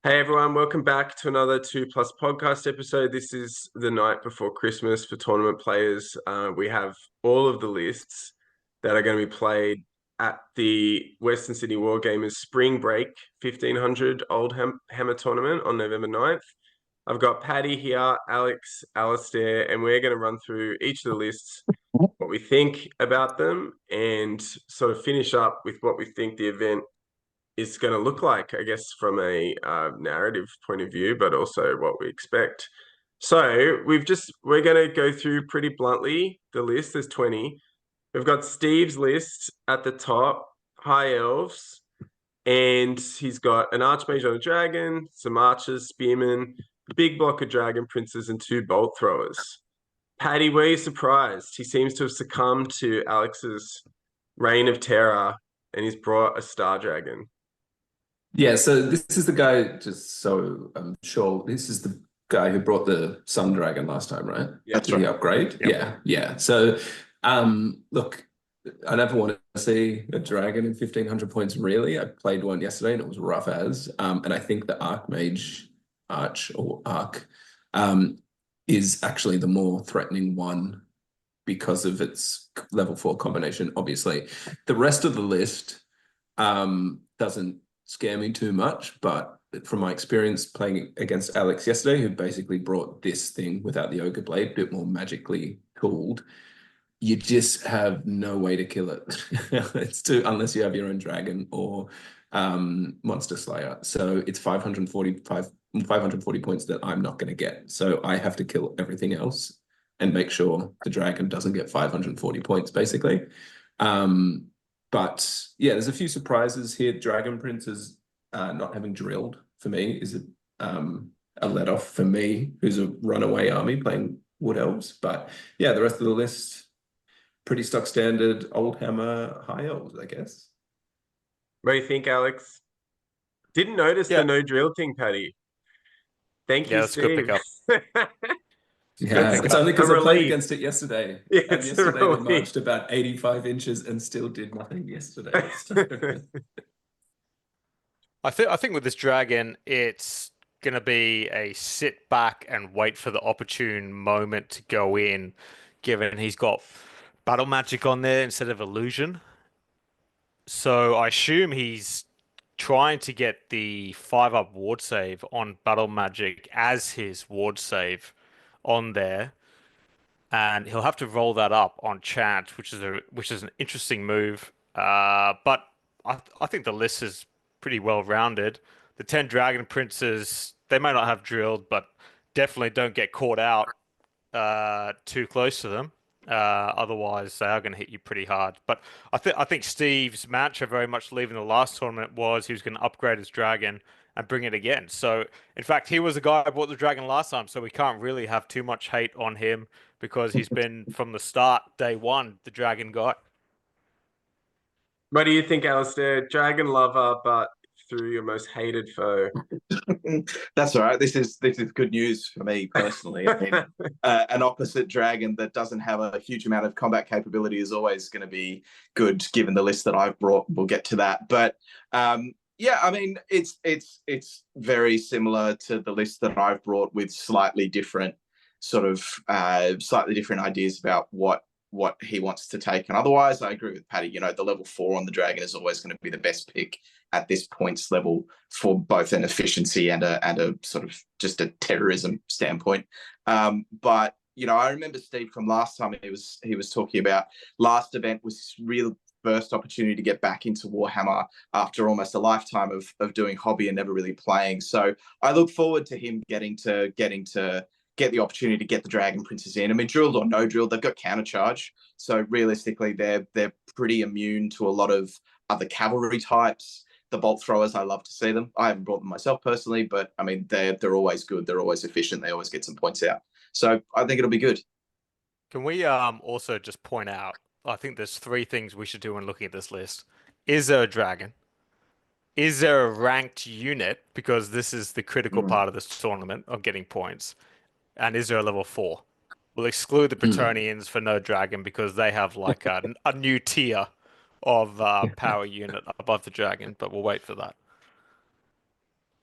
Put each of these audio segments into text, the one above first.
Hey everyone, welcome back to another 2 Plus podcast episode. This is the night before Christmas for tournament players. We have all of the lists that are going to be played at the Western Sydney Wargamers Spring Break 1500 Hammer Tournament on November 9th. I've got Paddy here, Alex, Alasdair, and we're going to run through each of the lists, what we think about them, and sort of finish up with what we think the event is going to look like, I guess, from a narrative point of view, but also what we expect. So we're going to go through pretty bluntly the list. There's 20. We've got Steve's list at the top, High Elves, and he's got an Archmage on a Dragon, some Archers, Spearmen, a big block of Dragon Princes, and 2 Bolt Throwers. Paddy, were you surprised? He seems to have succumbed to Alex's reign of terror, and he's brought a Star Dragon. Yeah, so this is the guy, just so I'm sure, this is the guy who brought the Sun Dragon last time, right? Yeah, Did he upgrade? Yep. Yeah. So, look, I never want to see a dragon in 1500 points, really. I played one yesterday and it was rough as. And I think the Arch, is actually the more threatening one because of its level 4 combination, obviously. The rest of the list doesn't scare me too much, but from my experience playing against Alex yesterday, who basically brought this thing without the Ogre Blade, a bit more magically tooled, you just have no way to kill it. It's too, unless you have your own dragon or Monster Slayer. So it's 540 points that I'm not going to get. So I have to kill everything else and make sure the dragon doesn't get 540 points, basically. But yeah, there's a few surprises here. Dragon Princes not having drilled for me is a let off for me, who's a runaway army playing Wood Elves. But yeah, the rest of the list, pretty stock standard, Old Hammer, High Elves, I guess. What do you think, Alex? Didn't notice the Yeah, no drill thing, Paddy. Thank you, yeah, that's a good Steve. pickup. Good Yeah, it's pickup. only A because I played relief. against it yesterday. Yeah, And it's a yesterday they relief. marched about 85 inches and still did nothing yesterday. So. I think with this dragon, it's gonna be a sit back and wait for the opportune moment to go in, given he's got battle magic on there instead of illusion. So I assume he's trying to get the 5-up ward save on battle magic as his ward save on there, and he'll have to roll that up on chance, which is an interesting move. But I think the list is pretty well rounded. The 10 Dragon Princes, they may not have drilled, but definitely don't get caught out too close to them. Otherwise, they are going to hit you pretty hard. But I think Steve's mantra very much leaving the last tournament was he was going to upgrade his dragon and bring it again. So, in fact, he was the guy who bought the dragon last time, so we can't really have too much hate on him because he's been from the start, day one, the dragon guy. What do you think, Alistair? Dragon lover, but through your most hated foe. That's all right. This is good news for me personally. I mean, an opposite dragon that doesn't have a huge amount of combat capability is always going to be good, given the list that I've brought. We'll get to that, but yeah, I mean, it's very similar to the list that I've brought, with slightly different slightly different ideas about what he wants to take. And otherwise, I agree with Paddy. You know, the level 4 on the dragon is always going to be the best pick at this points level for both an efficiency and a sort of just a terrorism standpoint. But you know, I remember Steve from last time he was talking about last event was real first opportunity to get back into Warhammer after almost a lifetime of doing hobby and never really playing. So I look forward to him getting to get the opportunity to get the Dragon Princes in. I mean, drilled or no drilled, they've got countercharge. So realistically, they're pretty immune to a lot of other cavalry types. The bolt throwers, I love to see them. I haven't brought them myself personally, but I mean, they're always good. They're always efficient. They always get some points out. So I think it'll be good. Can we also just point out, I think there's three things we should do when looking at this list. Is there a dragon? Is there a ranked unit? Because this is the critical part of this tournament of getting points. And is there a level 4? We'll exclude the Bretonnians for no dragon because they have like a new tier of power unit above the dragon, but we'll wait for that.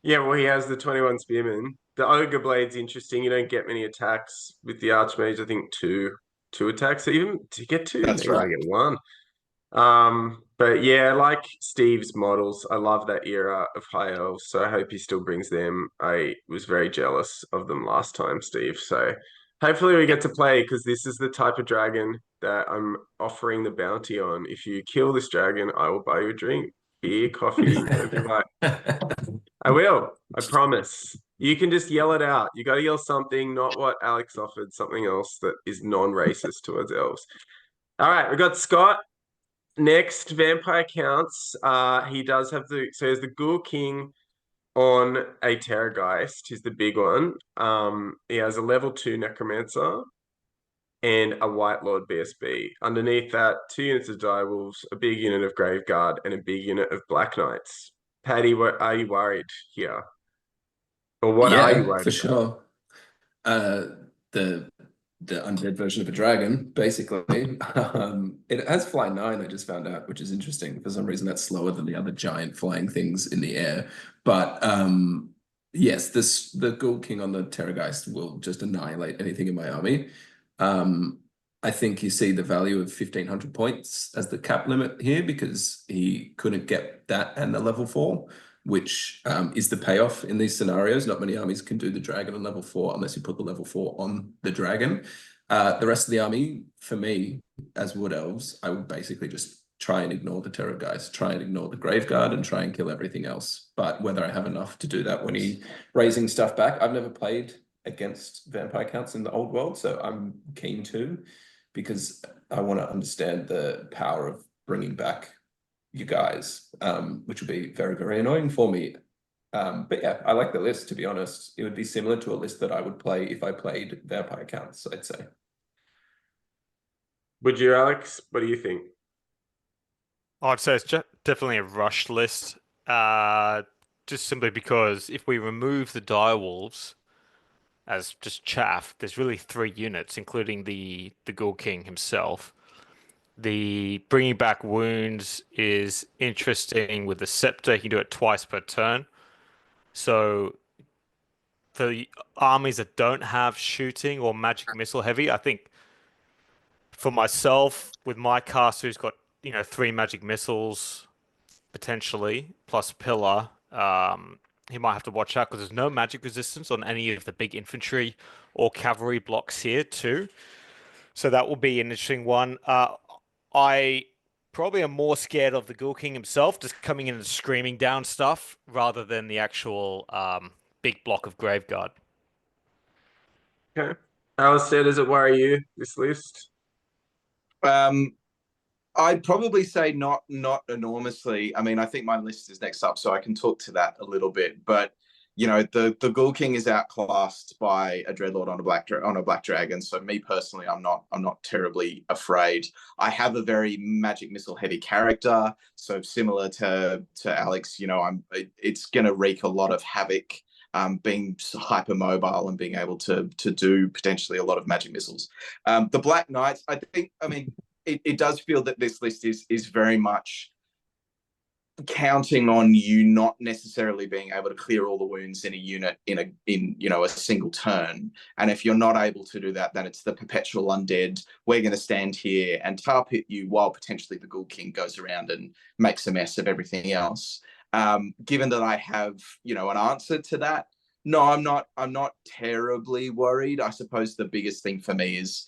Yeah, well, he has the 21 Spearman. The Ogre Blade's interesting. You don't get many attacks with the Archmage. I think two attacks. Even to get two, That's you only right. get one. But yeah, like Steve's models, I love that era of High Elves, so I hope he still brings them. I was very jealous of them last time, Steve. So hopefully we get to play, because this is the type of dragon that I'm offering the bounty on. If you kill this dragon, I will buy you a drink, beer, coffee, whatever you like. I will. I promise. You can just yell it out. You got to yell something, not what Alex offered, something else that is non-racist towards elves. All right, we got Scott. Next, Vampire Counts. He does have so there's the Ghoul King on a Terrorgeist. He's the big one. He has a level 2 Necromancer and a White Lord BSB. Underneath that, 2 units of Direwolves, a big unit of Graveguard, and a big unit of Black Knights. Paddy, what are you worried here? Or what are you Yeah, worried for about? sure. The undead version of a dragon, basically. It has fly 9, I just found out, which is interesting. For some reason, that's slower than the other giant flying things in the air. But yes, the Ghoul King on the Terrorgeist will just annihilate anything in my army. I think you see the value of 1,500 points as the cap limit here, because he couldn't get that and the level 4, which is the payoff in these scenarios. Not many armies can do the dragon on level 4 unless you put the level 4 on the dragon. The rest of the army, for me, as Wood Elves, I would basically just try and ignore the Terrorgeist, try and ignore the Graveguard, and try and kill everything else. But whether I have enough to do that when he's raising stuff back, I've never played against Vampire Counts in the old world, so I'm keen to, because I want to understand the power of bringing back you guys, which would be very, very annoying for me. But yeah, I like the list, to be honest. It would be similar to a list that I would play if I played Vampire Counts, I'd say. Would you, Alex? What do you think? I'd say it's definitely a rush list. Just simply because if we remove the direwolves as just chaff, there's really 3 units, including the Ghoul King himself. The bringing back wounds is interesting with the scepter. You can do it twice per turn. So for the armies that don't have shooting or magic missile heavy, I think for myself, with my caster who's got 3 magic missiles potentially plus pillar, he might have to watch out because there's no magic resistance on any of the big infantry or cavalry blocks here too. So that will be an interesting one. I probably am more scared of the Ghoul King himself, just coming in and screaming down stuff rather than the actual big block of Graveguard. Okay. Alasdair, does it worry you, this list? I'd probably say not enormously. I mean, I think my list is next up, so I can talk to that a little bit. But the Ghoul King is outclassed by a Dreadlord on a black dragon. So me personally, I'm not terribly afraid. I have a very magic missile heavy character, so similar to Alex. It's gonna wreak a lot of havoc. Being hypermobile and being able to do potentially a lot of magic missiles. The Black Knights, I mean, it does feel that this list is very much counting on you not necessarily being able to clear all the wounds in a unit in a single turn. And if you're not able to do that, then it's the perpetual undead. We're going to stand here and tar pit you while potentially the Ghoul King goes around and makes a mess of everything else. Given that I have an answer to that, no, I'm not terribly worried. I suppose the biggest thing for me is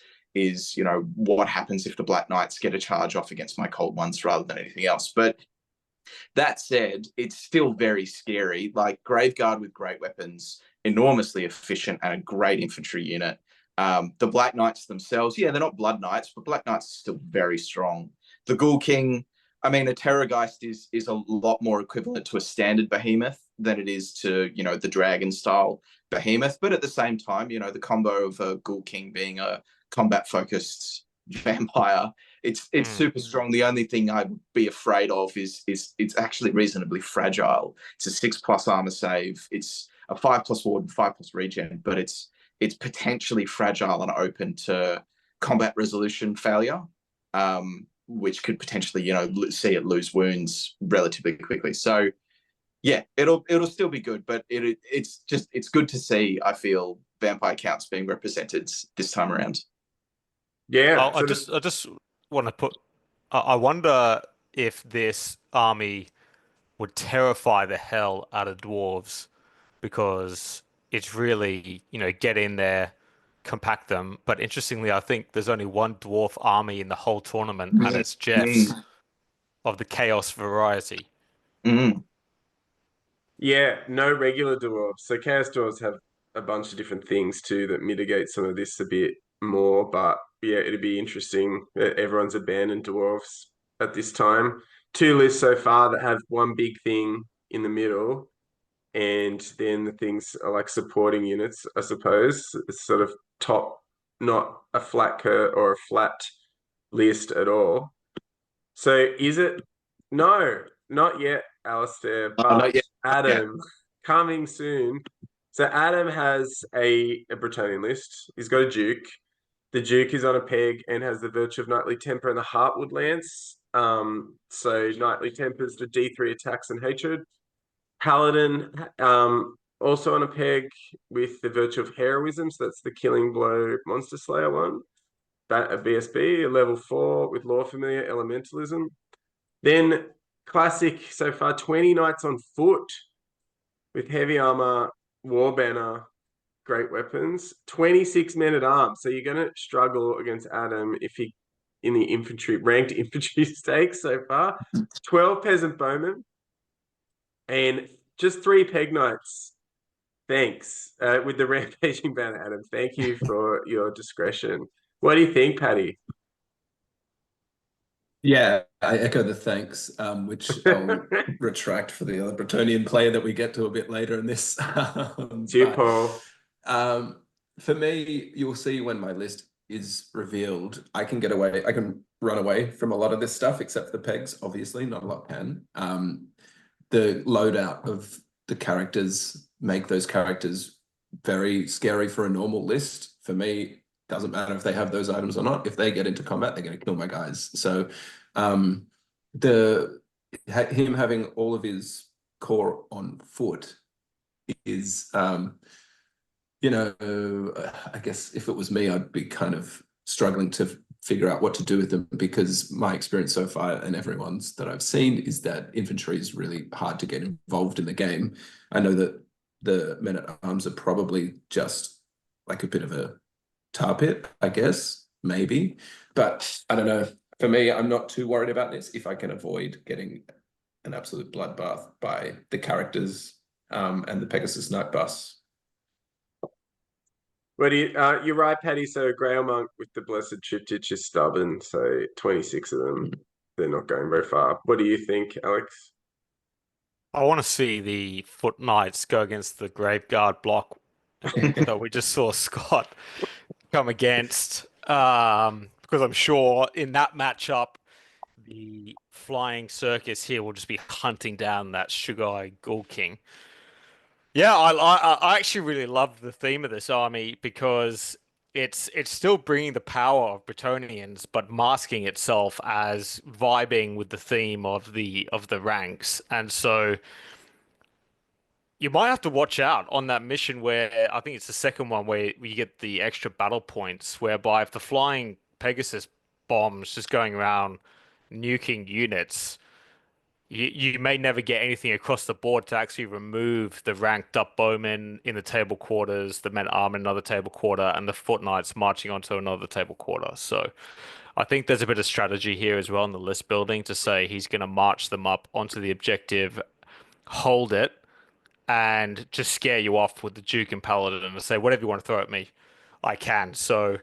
what happens if the Black Knights get a charge off against my cold ones rather than anything else. But that said, it's still very scary. Like Graveguard with great weapons, enormously efficient and a great infantry unit. The Black Knights themselves, yeah, they're not Blood Knights, but Black Knights are still very strong. The Ghoul King, I mean, a Terrorgeist is a lot more equivalent to a standard behemoth than it is to, the dragon style behemoth. But at the same time, the combo of a Ghoul King being a combat focused vampire, it's super strong. The only thing I'd be afraid of is it's actually reasonably fragile. It's a 6+ armor save. It's a 5+ ward and 5+ regen, but it's potentially fragile and open to combat resolution failure, which could potentially see it lose wounds relatively quickly. So Yeah, it'll still be good, but it's good to see. I feel vampire counts being represented this time around. Yeah, I just want to put. I wonder if this army would terrify the hell out of dwarves because it's really, get in there, compact them. But interestingly, I think there's only one dwarf army in the whole tournament, and it's Jeff's of the chaos variety. Mm. yeah, no regular dwarves. So chaos dwarves have a bunch of different things too that mitigate some of this a bit more. But yeah, it'd be interesting that everyone's abandoned dwarves at this time. Two lists so far that have one big thing in the middle, and then the things are like supporting units, I suppose. It's sort of top, not a flat curve or a flat list at all. So is it? No, not yet, Alasdair, Oh, but not yet. Adam, coming soon. So Adam has a Bretonian list. He's got a Duke. The Duke is on a peg and has the virtue of Knightly Temper and the Heartwood Lance. So Knightly Tempers to D3 attacks and hatred. Paladin, also on a peg with the virtue of Heroism. So that's the Killing Blow Monster Slayer one. That a BSB, a level 4 with Law Familiar Elementalism. Then classic so far 20 Knights on foot with heavy armor, war banner, great weapons, 26 men at arms. So you're going to struggle against Adam if he in the infantry ranked infantry stakes so far. 12 peasant bowmen and just 3 peg knights. Thanks. With the rampaging banner, Adam. Thank you for your discretion. What do you think, Paddy? Yeah, I echo the thanks, which I'll retract for the other Bretonian player that we get to a bit later in this. To you, Paul. For me, you'll see when my list is revealed, I can run away from a lot of this stuff, except for the pegs, obviously, not a lot can. The loadout of the characters make those characters very scary for a normal list. For me, doesn't matter if they have those items or not. If they get into combat, they're going to kill my guys. So him having all of his core on foot is, I guess if it was me, I'd be kind of struggling to figure out what to do with them, because my experience so far and everyone's that I've seen is that infantry is really hard to get involved in the game. I know that the men-at-arms are probably just like a bit of a tar pit, I guess, maybe. But I don't know. For me, I'm not too worried about this if I can avoid getting an absolute bloodbath by the characters and the Pegasus Night Bus. What do you, you're right, Paddy. So Grail Monk with the Blessed Triptych is stubborn. So 26 of them, they're not going very far. What do you think, Alex? I want to see the Foot Knights go against the Graveguard block. So we just saw Scott come against, because I'm sure in that matchup, the Flying Circus here will just be hunting down that Sugar Ghoul King. Yeah, I actually really love the theme of this army because it's still bringing the power of Bretonians, but masking itself as vibing with the theme of the ranks. And so you might have to watch out on that mission where I think it's the second one where you get the extra battle points, whereby if the flying Pegasus bombs just going around nuking units, you may never get anything across the board to actually remove the ranked up bowmen in the table quarters, the men arm in another table quarter, and the foot knights marching onto another table quarter. So I think there's a bit of strategy here as well in the list building to say he's going to march them up onto the objective, hold it, and just scare you off with the Duke and Paladin and say, whatever you want to throw at me, I can. So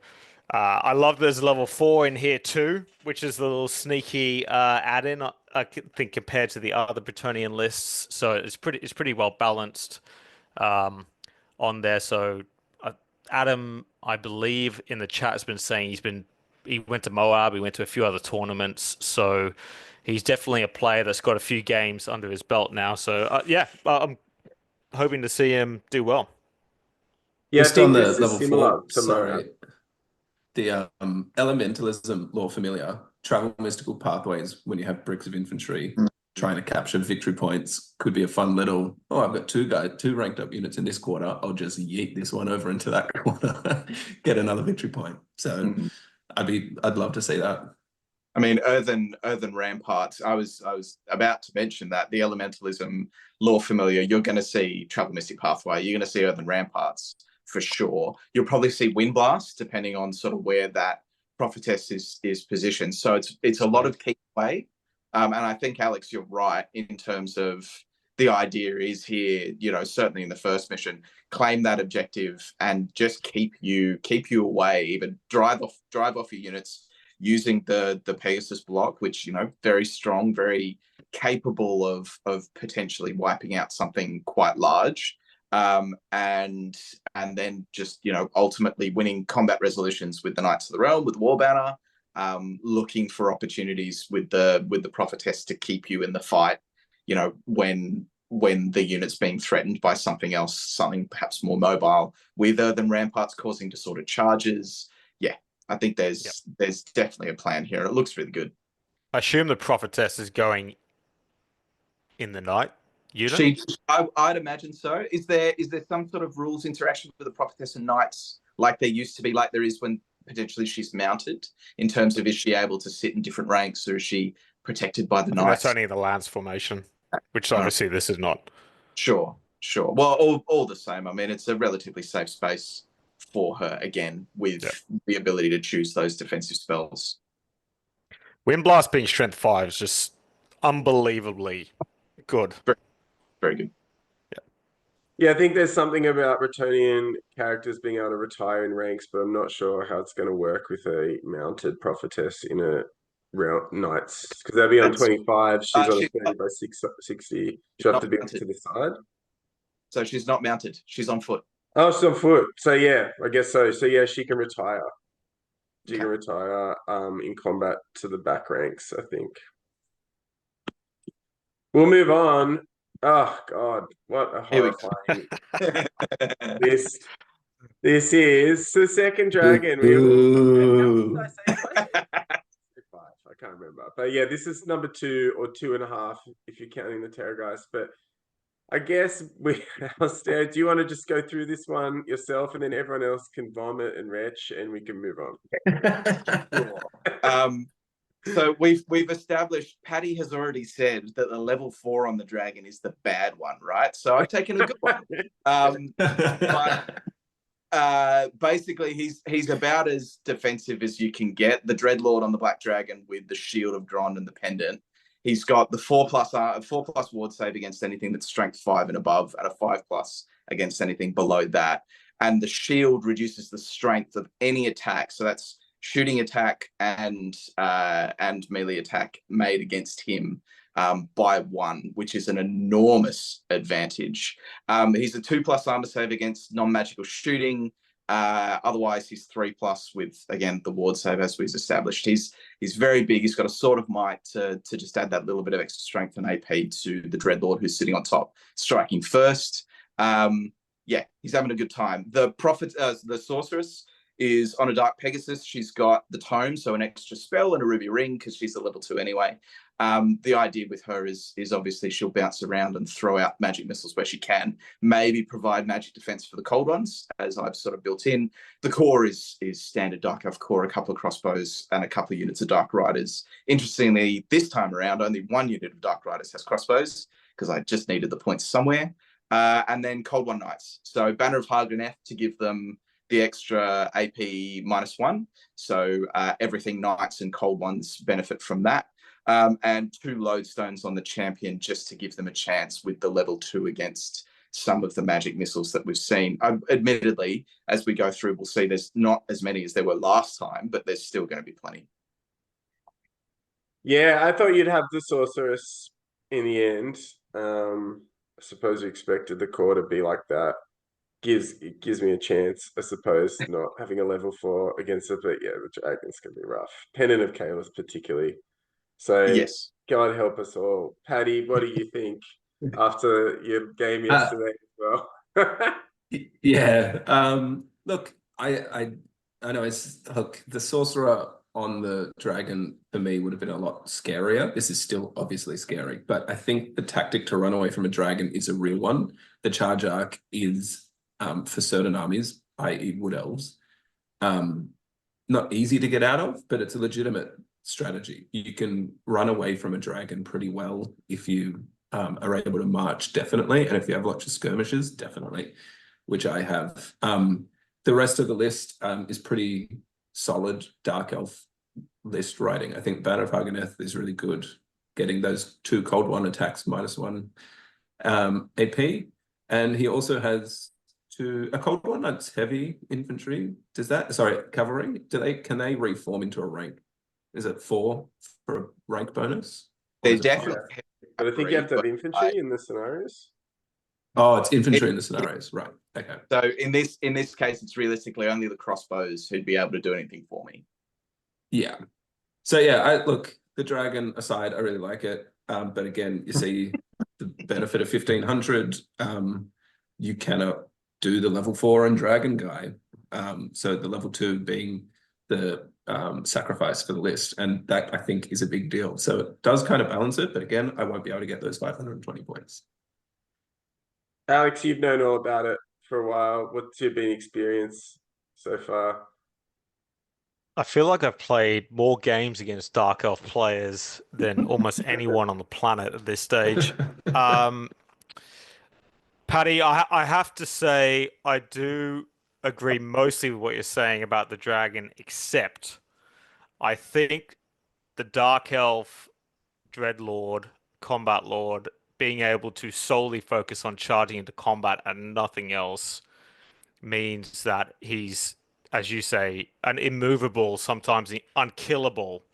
I love there's level 4 in here too, which is the little sneaky add-in, I think, compared to the other Bretonian lists. So it's pretty well balanced on there. So Adam, I believe in the chat has been saying he went to Moab, he went to a few other tournaments, so he's definitely a player that's got a few games under his belt now. So I'm hoping to see him do well. Yeah, I Just think on the this is level similar 4, to Moab. sorry, the elementalism law familiar, travel mystical pathways when you have bricks of infantry trying to capture victory points could be a fun little, I've got two ranked up units in this quarter. I'll just yeet this one over into that quarter, get another victory point. So I'd love to see that. I mean, Earthen Ramparts. I was about to mention that the Elementalism lore familiar. You're going to see Travel Mystic Pathway. You're going to see Earthen Ramparts for sure. You'll probably see Windblast, depending on sort of where that prophetess is positioned. So it's a lot of keep away. And I think, Alex, you're right in terms of the idea is here, certainly in the first mission, claim that objective and just keep you away, even drive off your units using the Pegasus block, which, very strong, very capable of potentially wiping out something quite large. And then just, ultimately winning combat resolutions with the Knights of the Realm, with War Banner, looking for opportunities with the prophetess to keep you in the fight, when the unit's being threatened by something else, something perhaps more mobile, with Earthen Ramparts causing disordered charges. Yeah, I think there's definitely a plan here. It looks really good. I assume the prophetess is going in the night unit. I'd imagine so. Is there some sort of rules interaction with the prophetess and knights like there used to be, like there is when potentially she's mounted, in terms of is she able to sit in different ranks, or is she protected by the knights? That's only in the Lance formation, which obviously this is not. Sure. Well, all the same. I mean, it's a relatively safe space for her, again, with the ability to choose those defensive spells. Windblast being strength 5 is just unbelievably good. Very, very good. Yeah, I think there's something about Bretonnian characters being able to retire in ranks, but I'm not sure how it's going to work with a mounted prophetess in a round knights, because they'll be on 25. She's on 30 by 60. She'll have to be to the side. So she's not mounted. She's on foot. Oh, she's on foot. So yeah, I guess so. So yeah, she can retire. She can retire in combat to the back ranks, I think. We'll move on. Oh God, what a horrifying this is the second dragon. I can't remember, but yeah, this is number 2 or 2.5 if you're counting the Terrorgeist. But I guess Alasdair, do you want to just go through this one yourself, and then everyone else can vomit and retch, and we can move on? So we've established, Paddy has already said that the level 4 on the dragon is the bad one, right? So I've taken a good one. Basically, he's about as defensive as you can get. The Dreadlord on the Black Dragon with the Shield of Dron and the Pendant. He's got the 4+ ward save against anything that's strength 5 and above, and a 5+ against anything below that. And the shield reduces the strength of any attack. So that's shooting attack and melee attack made against him by 1, which is an enormous advantage. He's a 2+ armor save against non-magical shooting. Otherwise, he's 3+ with, again, the ward save as we've established. He's very big. He's got a Sword of Might to just add that little bit of extra strength and AP to the Dreadlord who's sitting on top, striking first. Yeah, he's having a good time. The Sorceress is on a Dark Pegasus. She's got the Tome, so an extra spell and a Ruby Ring because she's a level 2 anyway. The idea with her is obviously she'll bounce around and throw out magic missiles where she can, maybe provide magic defense for the cold ones, as I've sort of built in. The core is standard Dark Elf core, a couple of crossbows and a couple of units of Dark Riders. Interestingly, this time around, only 1 unit of Dark Riders has crossbows because I just needed the points somewhere. And then Cold One Knights. So Banner of Hargraneth to give them the extra AP -1. So everything Knights and Cold Ones benefit from that. And 2 Lodestones on the champion just to give them a chance with the level 2 against some of the magic missiles that we've seen. Admittedly, as we go through, we'll see there's not as many as there were last time, but there's still going to be plenty. Yeah, I thought you'd have the Sorceress in the end. I suppose you expected the core to be like that. It gives me a chance, I suppose, not having a level 4 against it, but yeah, the dragon's gonna be rough. Pennant of Chaos particularly. So yes, God help us all. Paddy, what do you think after your game yesterday as well? Yeah. Look, I know the Sorcerer on the dragon for me would have been a lot scarier. This is still obviously scary, but I think the tactic to run away from a dragon is a real one. The charge arc is for certain armies, i.e. wood elves, not easy to get out of, but it's a legitimate strategy. You can run away from a dragon pretty well if you are able to march, definitely, and if you have lots of skirmishes, definitely, which I have. The rest of the list is pretty solid Dark Elf list writing. I think Banner of Haganeth is really good, getting those 2 Cold One attacks -1 AP, and he also has a Cold One that's heavy infantry. Cavalry? Can they reform into a rank? Is it 4 for a rank bonus? They're definitely, but I think you have to have infantry in the scenarios. Oh, it's infantry in the scenarios, right? Okay. So in this case, it's realistically only the crossbows who'd be able to do anything for me. Yeah. So yeah, look, the dragon aside, I really like it. But again, you see the benefit of 1500. You cannot do the level 4 and dragon guy. So the level 2 being the sacrifice for the list, and that I think is a big deal. So it does kind of balance it, but again, I won't be able to get those 520 points. Alex, you've known all about it for a while. What's your been experience so far? I feel like I've played more games against Dark Elf players than almost anyone on the planet at this stage. Paddy, I have to say, I do agree mostly with what you're saying about the dragon, except I think the Dark Elf, Dreadlord, Combat Lord, being able to solely focus on charging into combat and nothing else means that he's, as you say, an immovable, sometimes unkillable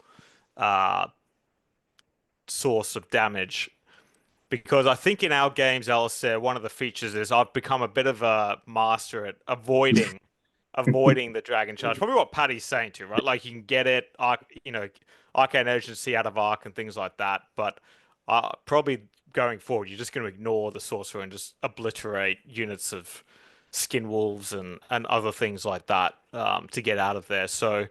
source of damage. Because I think in our games, Alasdair, one of the features is I've become a bit of a master at avoiding the dragon charge. Probably what Paddy's saying too, right? Like you can get it, arcane urgency out of arc and things like that. But probably going forward, you're just going to ignore the sorcerer and just obliterate units of skin wolves and other things like that to get out of there. So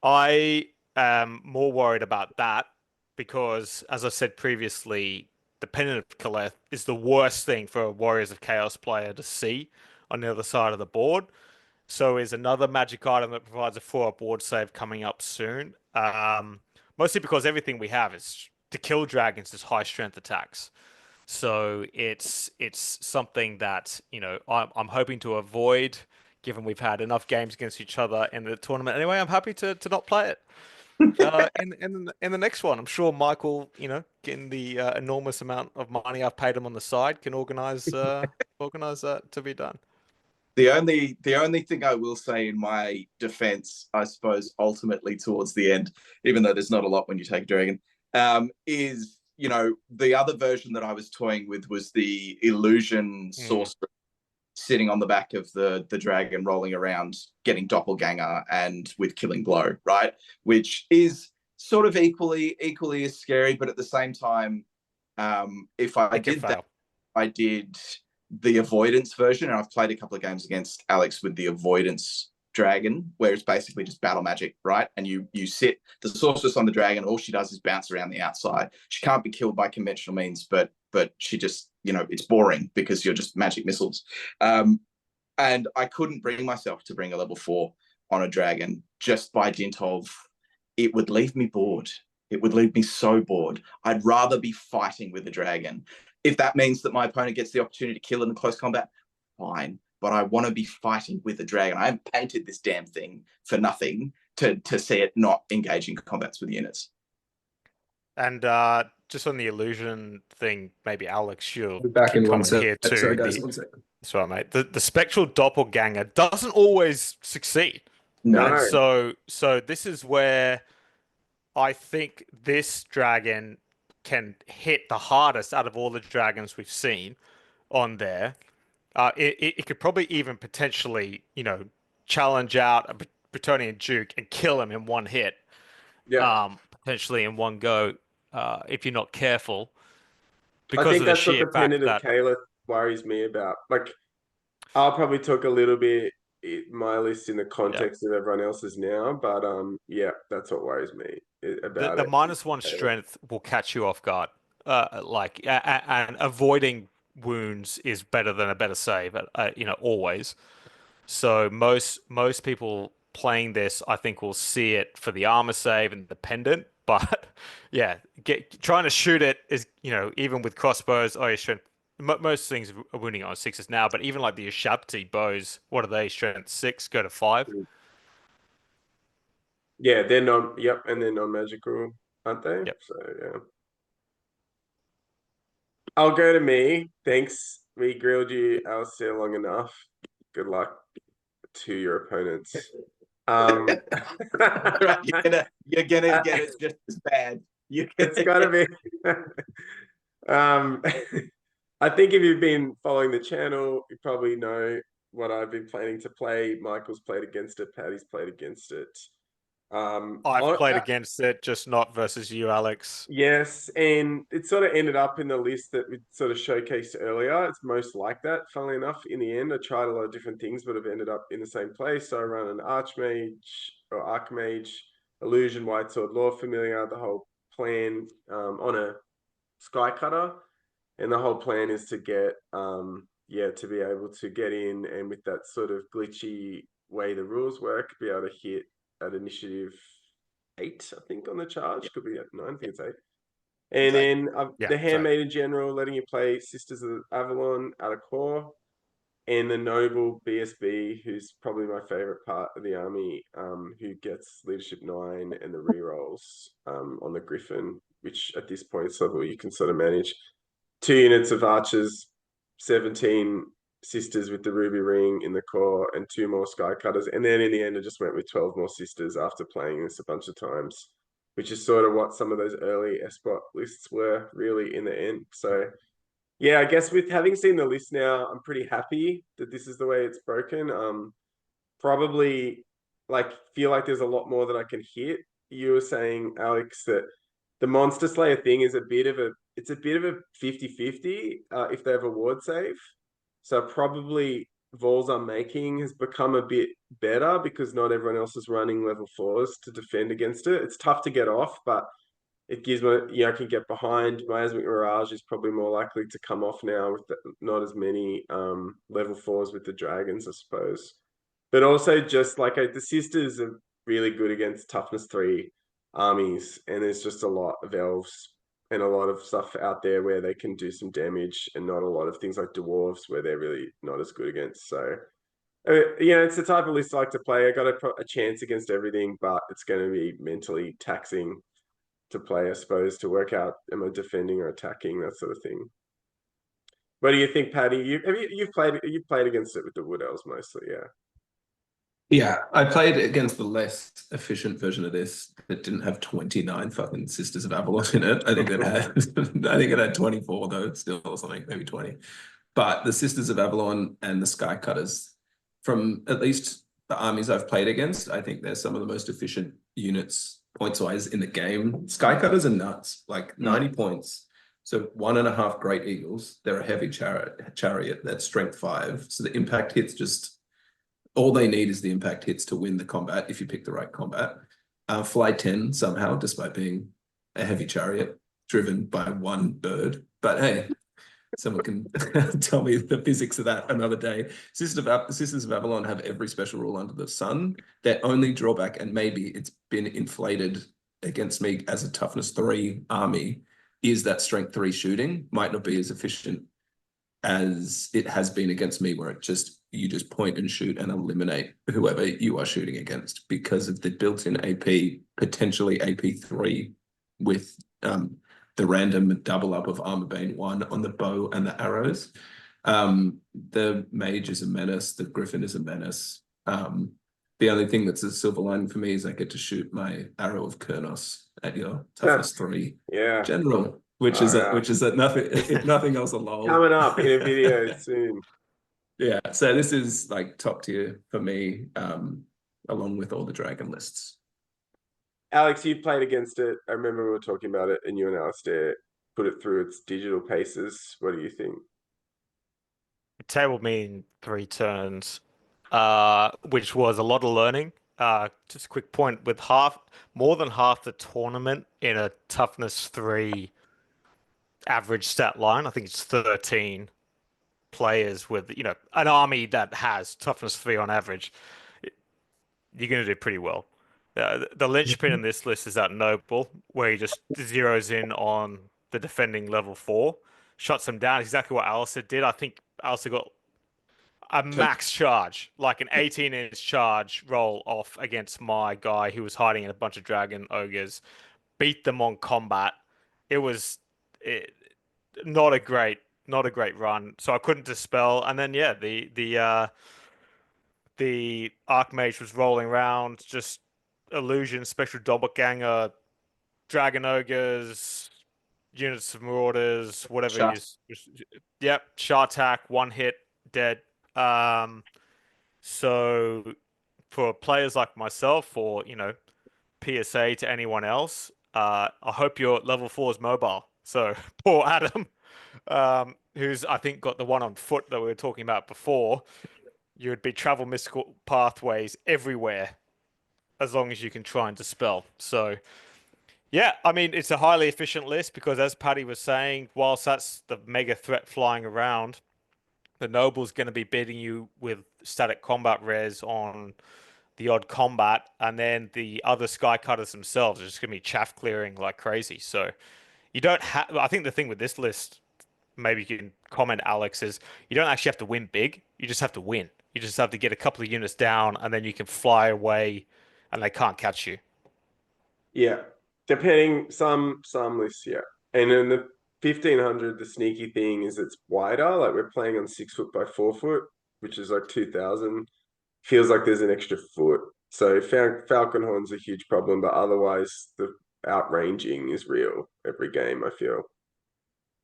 I am more worried about that because, as I said previously, the Pennant of Kaleth is the worst thing for a Warriors of Chaos player to see on the other side of the board. So is another magic item that provides a 4-up ward save coming up soon. Mostly because everything we have is to kill dragons is high strength attacks. So it's something that, I'm hoping to avoid, given we've had enough games against each other in the tournament. Anyway, I'm happy to not play it. In the next one, I'm sure Michael, getting the enormous amount of money I've paid him on the side, can organize that to be done. The only thing I will say in my defense, I suppose, ultimately towards the end, even though there's not a lot when you take a dragon, is the other version that I was toying with was the illusion sorcerer sitting on the back of the dragon, rolling around, getting doppelganger and with killing blow, right? Which is sort of equally as scary, but at the same time, if I did that, I did the avoidance version, and I've played a couple of games against Alex with the avoidance dragon, where it's basically just battle magic, right? And you sit the sorceress on the dragon, all she does is bounce around the outside. She can't be killed by conventional means, but she just, it's boring because you're just magic missiles. And I couldn't bring myself to bring a level 4 on a dragon just by dint of it would leave me bored. It would leave me so bored. I'd rather be fighting with a dragon. If that means that my opponent gets the opportunity to kill it in close combat, fine. But I want to be fighting with a dragon. I haven't painted this damn thing for nothing to see it not engaging combats with units. And just on the illusion thing, maybe Alex, you'll We're back in one comment here too. Sorry, guys, 1 second. That's right, mate. The spectral doppelganger doesn't always succeed. No. Right? So this is where I think this dragon can hit the hardest out of all the dragons we've seen on there. It could probably even potentially, challenge out a Bretonian Duke and kill him in one hit. Yeah. Potentially in one go, if you're not careful. I think that's what the fact Pennant of Caliph worries me about. Like, I'll probably talk a little bit my list in the context of everyone else's now, but yeah, that's what worries me about The it. -1 strength will catch you off guard. And avoiding wounds is better than a better save. Always. So most people playing this, I think, will see it for the armor save and the pendant. But yeah, trying to shoot it is, even with crossbows, your strength. Most things are wounding on 6s now, but even like the Ushabti bows, what are they? Strength 6, go to 5. Yeah, they're non. Yep, and they're non-magical, aren't they? Yep. So yeah. I'll go to me. Thanks. We grilled you, Alasdair, long enough. Good luck to your opponents. Right, you're gonna get it just as bad. It's gotta be. I think if you've been following the channel, you probably know what I've been planning to play. Michael's played against it. Paddy's played against it. I've played against it, just not versus you, Alex. Yes, and it sort of ended up in the list that we sort of showcased earlier. It's most like that, funnily enough. In the end, I tried a lot of different things, but have ended up in the same place. So I run an Archmage, Illusion, White Sword, Law Familiar, the whole plan on a Sky Cutter. And the whole plan is to get, to be able to get in and with that sort of glitchy way the rules work, be able to hit at initiative 8, I think, on the charge. Could be at 9, I think it's 8. And then the Handmaid in general, letting you play Sisters of Avalon out of core. And the Noble BSB, who's probably my favorite part of the army, who gets leadership 9 and the rerolls on the Griffin, which at this point level you can sort of manage. 2 units of archers, 17 sisters with the ruby ring in the core, and 2 more sky cutters. And then in the end, I just went with 12 more sisters after playing this a bunch of times, which is sort of what some of those early Espot lists were really in the end. So yeah, I guess with having seen the list now, I'm pretty happy that this is the way it's broken. Probably feel like there's a lot more that I can hit. You were saying, Alex, that the Monster Slayer thing is a bit of a 50-50 if they have a ward save. So probably Vols I'm making has become a bit better because not everyone else is running level 4s to defend against it. It's tough to get off, but it gives me, I can get behind. Miasmic Mirage is probably more likely to come off now with not as many level 4s with the dragons, I suppose. But also just the sisters are really good against toughness 3 armies, and there's just a lot of elves and a lot of stuff out there where they can do some damage, and not a lot of things like dwarves where they're really not as good against. So it's the type of list I like to play. I got a chance against everything, but it's going to be mentally taxing to play, I suppose, to work out am I defending or attacking, that sort of thing. What do you think, Paddy? You've played against it with the Wood Elves mostly, yeah. Yeah, I played against the less efficient version of this that didn't have 29 fucking Sisters of Avalon in it. I think it had 24 though, still or something, maybe 20. But the Sisters of Avalon and the Sky Cutters, from at least the armies I've played against, I think they're some of the most efficient units points-wise in the game. Sky Cutters are nuts, 90 points. So 1.5 Great Eagles. They're a heavy chariot that's strength 5. So the impact hits all they need is the impact hits to win the combat if you pick the right combat. Fly 10 somehow, despite being a heavy chariot driven by 1 bird. But hey, someone can tell me the physics of that another day. Sisters of Avalon have every special rule under the sun. Their only drawback, and maybe it's been inflated against me as a toughness 3 army, is that strength 3 shooting might not be as efficient as it has been against me, where you just point and shoot and eliminate whoever you are shooting against because of the built-in AP, potentially AP3 with the random double up of Armor Bane 1 on the bow and the arrows. The Mage is a menace. The Griffin is a menace. The only thing that's a silver lining for me is I get to shoot my Arrow of Kurnos at your toughness 3 general, which is nothing, if nothing else, a lull. Coming up in a video soon. Yeah, so this is top tier for me, along with all the dragon lists. Alex, you played against it. I remember we were talking about it, and you and Alasdair put it through its digital paces. What do you think? It tabled me in 3 turns. which was a lot of learning. Just a quick point with more than half the tournament in a toughness 3 average stat line. I think it's 13 players with, an army that has toughness 3 on average. You're going to do pretty well. The linchpin in this list is that noble, where he just zeroes in on the defending level 4, shuts him down. Exactly what Alasdair did. I think Alasdair got a max charge, like an 18-inch charge roll off against my guy who was hiding in a bunch of dragon ogres, beat them on combat. It was not a great run, so I couldn't dispel. And then yeah, the Archmage was rolling around, just illusion, spectral doppelganger, dragon ogres, units of marauders, whatever Shot. Yep, Shartak, one hit, dead. So for players like myself, or PSA to anyone else, I hope your level 4 is mobile. So poor Adam, who's I think got the one on foot that we were talking about before. You would be travel mystical pathways everywhere as long as you can try and dispel. So yeah, I mean it's a highly efficient list because as Paddy was saying, whilst that's the mega threat flying around, the noble's going to be beating you with static combat res on the odd combat, and then the other sky cutters themselves are just going to be chaff clearing like crazy. So you don't have. I think the thing with this list, maybe you can comment, Alex, is you don't actually have to win big. You just have to win. You just have to get a couple of units down, and then you can fly away, and they can't catch you. Yeah, depending some lists, yeah. And in the 1500, the sneaky thing is it's wider. Like we're playing on 6 foot by 4 foot, which is like 2000. Feels like there's an extra foot. So Falcon Horn's a huge problem, but otherwise the outranging is real every game, I feel.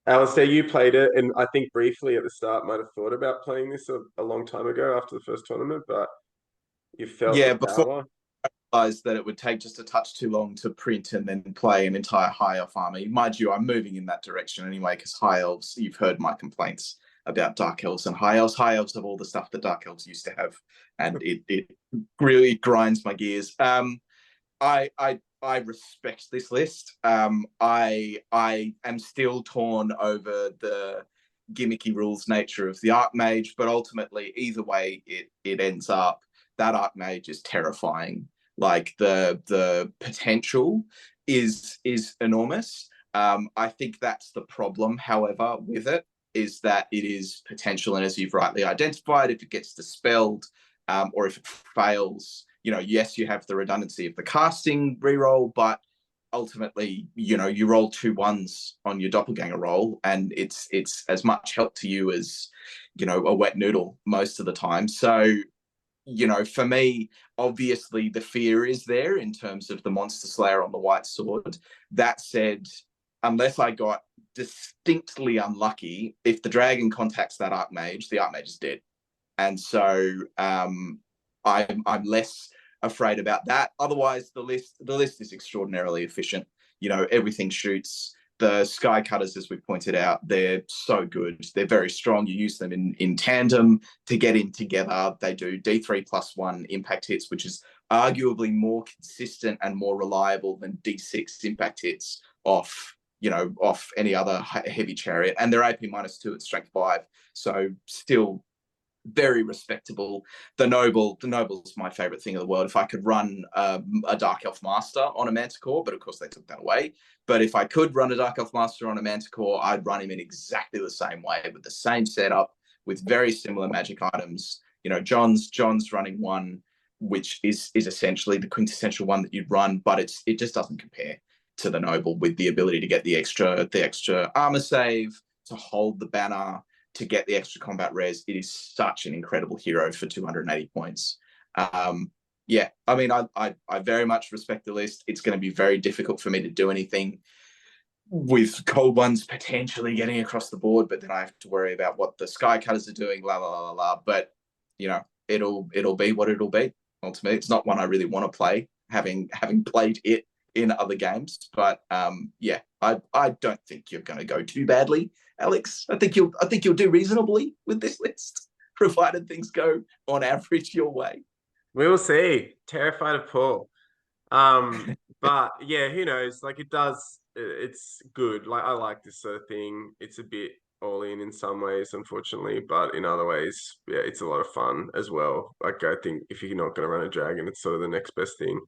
Alasdair, you played it, and I think briefly at the start might have thought about playing this a long time ago after the first tournament, but you felt Yeah, the before power. realized that it would take just a touch too long to print and then play an entire high elf army. Mind you, I'm moving in that direction anyway, because high elves, you've heard my complaints about dark elves and high elves. High elves have all the stuff that dark elves used to have, and it really grinds my gears. I respect this list. I am still torn over the gimmicky rules nature of the Archmage, but ultimately, either way it ends up, that Archmage is terrifying. Like the potential is enormous. I think that's the problem, however, with it, is that it is potential, and as you've rightly identified, if it gets dispelled, or if it fails, yes, you have the redundancy of the casting reroll, but ultimately, you roll 2 1s on your doppelganger roll, and it's as much help to you as, a wet noodle most of the time. So, for me, obviously the fear is there in terms of the Monster Slayer on the white sword. That said, unless I got distinctly unlucky, if the dragon contacts that Archmage, the Archmage is dead. And so I'm less afraid about that. Otherwise, the list is extraordinarily efficient. Everything shoots. The Sky Cutters, as we pointed out, they're so good. They're very strong. You use them in tandem to get in together. They do D3+1 impact hits, which is arguably more consistent and more reliable than D6 impact hits off any other heavy chariot. And they're AP -2 at strength 5. So still very respectable. The noble's my favorite thing in the world. If I could run a Dark Elf Master on a Manticore, but of course they took that away. But if I could run a Dark Elf Master on a Manticore, I'd run him in exactly the same way, with the same setup, with very similar magic items. John's running one, which is essentially the quintessential one that you'd run, but it just doesn't compare to the noble, with the ability to get the extra armor save, to hold the banner, to get the extra combat res. It is such an incredible hero for 280 points. Yeah, I mean, I very much respect the list. It's going to be very difficult for me to do anything with cold ones potentially getting across the board, but then I have to worry about what the Sky Cutters are doing, la la la la. But it'll be what it'll be. Ultimately, it's not one I really want to play, having played it in other games. But yeah, I don't think you're going to go too badly, Alex. I think you'll do reasonably with this list. provided things go on average your way. We will see. Terrified of Paul. But yeah, who knows? Like it's good. Like I like this sort of thing. It's a bit all in some ways, unfortunately, but in other ways, yeah, it's a lot of fun as well. Like I think if you're not going to run a dragon, it's sort of the next best thing.